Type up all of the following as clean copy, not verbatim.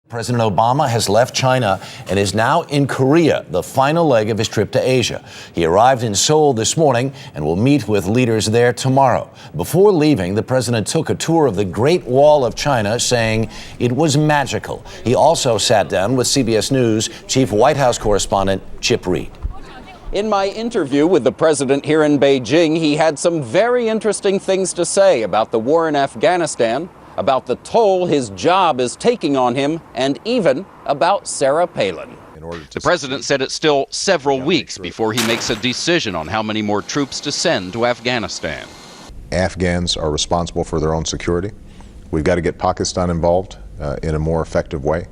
President Obama has left China and is now in Korea, the final leg of his trip to Asia. He arrived in Seoul this morning and will meet with leaders there tomorrow. Before leaving, the president took a tour of the Great Wall of China, saying it was magical. He also sat down with CBS News Chief White House correspondent Chip Reid. In my interview with the president here in Beijing, he had some very interesting things to say about the war in Afghanistan, about the toll his job is taking on him, and even about Sarah Palin. The president said it's still several weeks before he makes a decision on how many more troops to send to Afghanistan. Afghans are responsible for their own security. We've got to get Pakistan involved in a more effective way.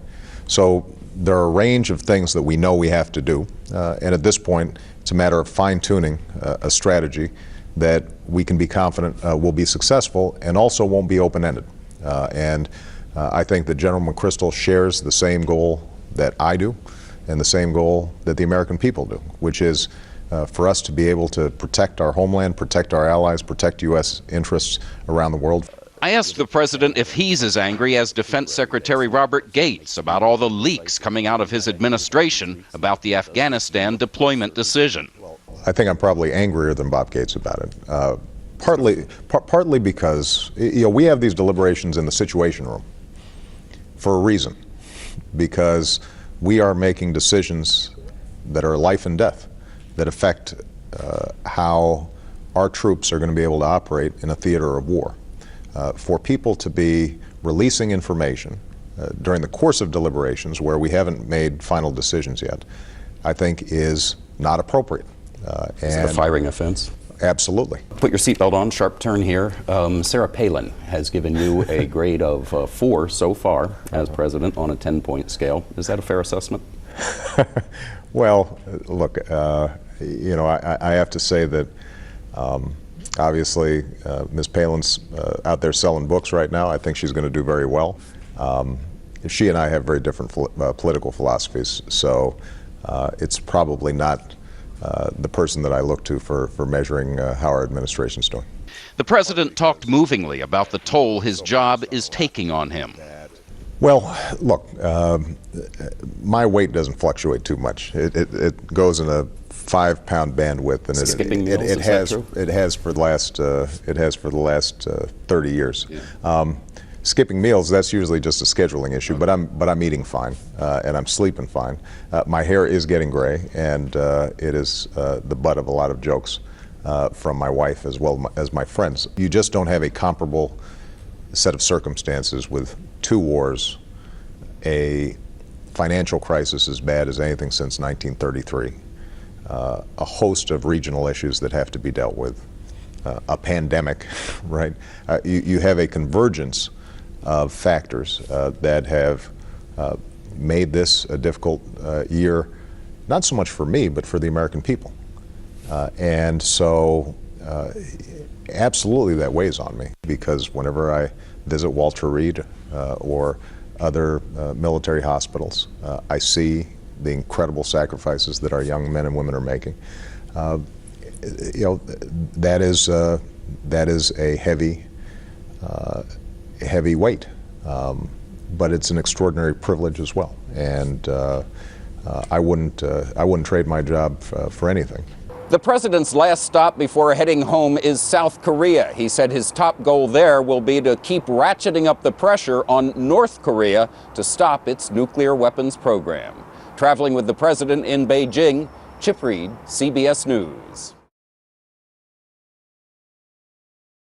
So there are a range of things that we know we have to do. And at this point, it's a matter of fine-tuning a strategy that we can be confident will be successful and also won't be open-ended. I think that General McChrystal shares the same goal that I do and the same goal that the American people do, which is for us to be able to protect our homeland, protect our allies, protect U.S. interests around the world. I asked the president if he's as angry as Defense Secretary Robert Gates about all the leaks coming out of his administration about the Afghanistan deployment decision. I think I'm probably angrier than Bob Gates about it. Partly because we have these deliberations in the Situation Room for a reason, because we are making decisions that are life and death, that affect how our troops are going to be able to operate in a theater of war. For people to be releasing information during the course of deliberations where we haven't made final decisions yet, I think is not appropriate. Is it a firing offense? Absolutely. Put your seatbelt on, sharp turn here. Sarah Palin has given you a grade of 4 so far as president on a 10-point scale. Is that a fair assessment? Well, look, I have to say that obviously Ms. Palin's out there selling books right now. I think she's going to do very well. She and I have very different political philosophies, so it's probably not the person that I look to for measuring how our administration's doing. The president talked movingly about the toll his job is taking on him. Well, look, my weight doesn't fluctuate too much. It goes in a 5-pound bandwidth, and it has for the last 30 years. Yeah. Skipping meals, that's usually just a scheduling issue, but I'm eating fine and I'm sleeping fine. My hair is getting gray, and it is the butt of a lot of jokes from my wife as well as my friends. You just don't have a comparable set of circumstances with 2 wars, a financial crisis as bad as anything since 1933, a host of regional issues that have to be dealt with, a pandemic, right? You have a convergence of factors that have made this a difficult year, not so much for me, but for the American people. And so absolutely that weighs on me, because whenever I visit Walter Reed or other military hospitals, I see the incredible sacrifices that our young men and women are making. That is a heavy weight, but it's an extraordinary privilege as well, and I wouldn't trade my job for anything. The president's last stop before heading home is South Korea. He said his top goal there will be to keep ratcheting up the pressure on North Korea to stop its nuclear weapons program. Traveling with the president in Beijing, Chip Reid, CBS News.